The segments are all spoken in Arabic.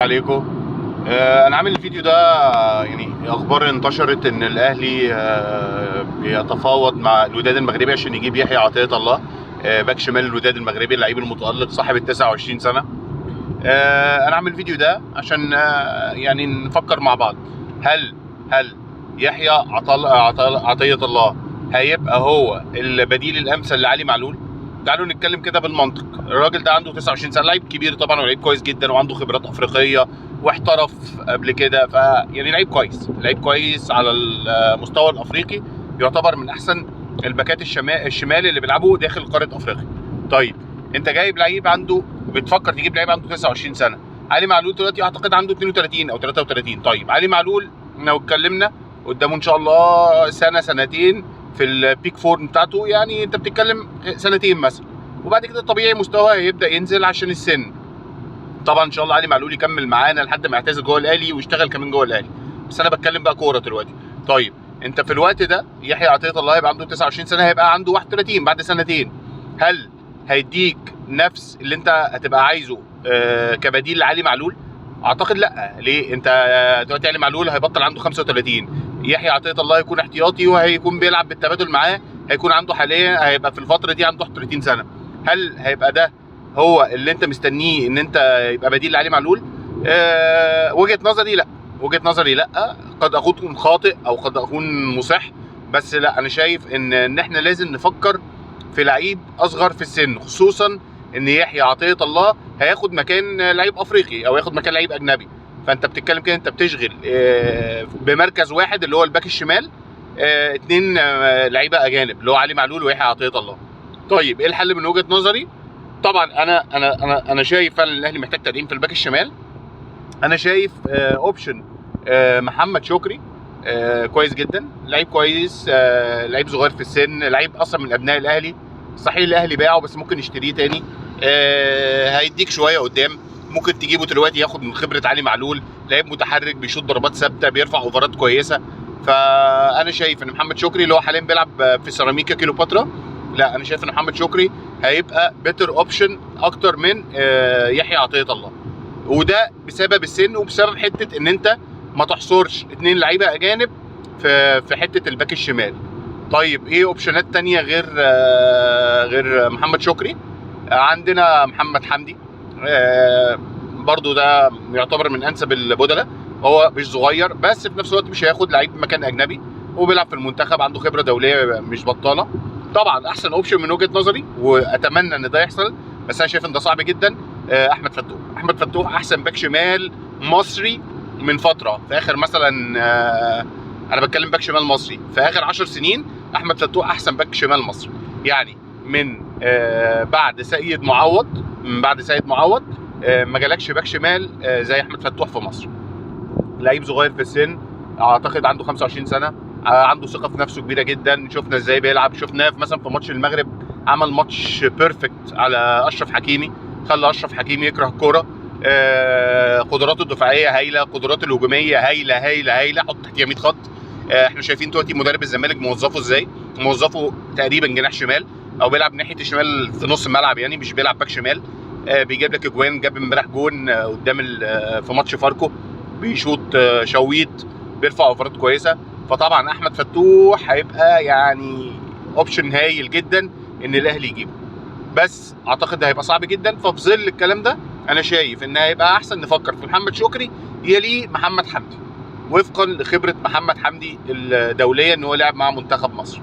عليكم. انا عامل الفيديو ده يعني اخبار انتشرت ان الاهلي بيتفاوض مع الوداد المغربي عشان يجيب يحيى عطية الله، باك شمال الوداد المغربي، اللعيب المتألق صاحب ال 29 سنة. انا عامل الفيديو ده عشان يعني نفكر مع بعض. هل يحيى عطية الله هيبقى هو البديل الامثل لعلي معلول؟ تعالوا نتكلم كده بالمنطق. الراجل ده عنده 29 سنه، لعيب كبير طبعا ولعيب كويس جدا وعنده خبرات افريقيه واحترف قبل كده، يعني لعيب كويس على المستوى الافريقي، يعتبر من احسن الباكات الشمال اللي بيلعبوا داخل قاره افريقيا. طيب انت جايب لعيب بتفكر تجيب لعيب عنده 29 سنه. علي معلول دلوقتي اعتقد عنده 32 او 33. طيب علي معلول لو اتكلمنا قدامه ان شاء الله سنتين في البيك فورم بتاعته، يعني انت بتتكلم سنتين مثلا، وبعد كده طبيعي مستواه هيبدا ينزل عشان السن. طبعا ان شاء الله علي معلول يكمل معانا لحد ما يعتزل جوه الاهلي ويشتغل كمان جوه الاهلي، بس انا بتكلم بقى كوره دلوقتي. طيب انت في الوقت ده يحيى عطية الله هيبقى عنده 29 سنه، هيبقى عنده 31 بعد سنتين. هل هيديك نفس اللي انت هتبقى عايزه كبديل لعلي معلول؟ اعتقد لا. ليه؟ انت دلوقتي علي معلول هيبطل عنده 35، يحيى عطية الله هيكون احتياطي وهيكون بيلعب بالتبادل معاه، هيكون عنده حاليا هيبقى في الفتره دي عنده 31 سنه. هل هيبقى ده هو اللي انت مستنيه ان انت يبقى بديل لعلي معلول؟ وجهه نظري لا. قد اكون خاطئ او قد اكون مصح، بس لا، انا شايف ان احنا لازم نفكر في لعيب اصغر في السن، خصوصا ان يحيى عطية الله هياخد مكان لعيب افريقي او ياخد مكان لعيب اجنبي. فانت بتتكلم كده، انت بتشغل بمركز واحد اللي هو الباك الشمال 2 لعيبه اجانب اللي هو علي معلول ويحيى عطية الله. طيب ايه الحل من وجهه نظري؟ طبعا انا شايف فعلا الاهلي محتاج تدعيم في الباك الشمال. انا شايف اوبشن محمد شكري كويس جدا، لعيب كويس، لعيب صغير في السن، لعيب اصلا من ابناء الاهلي. صحيح الاهلي باعه بس ممكن يشتريه تاني، هيديك شويه قدام. ممكن تجيبه دلوقتي ياخد من خبره علي معلول، لعيب متحرك بيشوط ضربات ثابته بيرفع اوفرات كويسه. فانا شايف ان محمد شكري اللي هو حاليا بيلعب في سيراميكا كليوباترا، لا انا شايف ان محمد شكري هيبقى بيتر اوبشن اكتر من يحيى عطية الله، وده بسبب السن وبسبب حته ان انت ما تحصرش 2 لعيبه اجانب في حته الباك الشمال. طيب ايه اوبشنات تانية غير محمد شكري؟ عندنا محمد حمدي، برضو ده يعتبر من انسب البدلاء. هو مش صغير بس في نفس الوقت مش هياخد لعيب مكان اجنبي، هو بيلعب في المنتخب، عنده خبره دوليه مش بطاله. طبعا احسن اوبشن من وجهه نظري واتمنى ان ده يحصل، بس انا شايف ان ده صعب جدا، احمد فتوح احسن باك شمال مصري من فتره، في اخر مثلا انا بتكلم باك شمال مصري في اخر 10 سنين. احمد فتوح احسن باك شمال مصري، يعني من بعد سيد معوض ما جالكش باك شمال زي احمد فتوح في مصر. لعيب صغير في السن، اعتقد عنده 25 سنه، عنده ثقه في نفسه كبيره جدا. شفنا ازاي بيلعب، شفناه مثلا في ماتش المغرب عمل ماتش بيرفكت على اشرف حكيمي، خلى اشرف حكيمي يكره الكوره. قدراته الدفاعيه هايله، قدراته الهجوميه هايله، حط تحتيها 100 خط. احنا شايفين دلوقتي مدرب الزمالك موظفه ازاي، موظفه تقريبا جناح شمال او بيلعب ناحيه الشمال في نص الملعب، يعني مش بيلعب باك شمال. بيجيب لك اجوان، جاب امبارح جون قدام في ماتش فاركو، بيشوط شويط، بيرفع اوفرات كويسه. فطبعا احمد فتوح هيبقى يعني اوبشن هايل جدا ان الاهلي يجيبه، بس اعتقد ده هيبقى صعب جدا. ففي ظل الكلام ده انا شايف ان هيبقى احسن نفكر في محمد شكري يليه محمد حمدي، وفقا لخبره محمد حمدي الدوليه ان هو لعب مع منتخب مصر.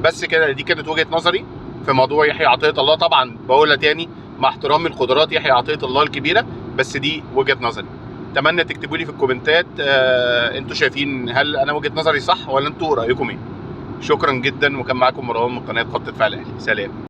بس كده، دي كانت وجهه نظري في موضوع يحيى عطية الله. طبعا بقولها تاني مع احترامي لقدرات يحيى عطية الله الكبيره، بس دي وجهه نظري. اتمنى تكتبوا لي في الكومنتات انتوا شايفين هل انا وجهه نظري صح ولا انتوا رايكم ايه. شكرا جدا، وكان معاكم مروان من قناه خط دفاع الاهلي. سلام.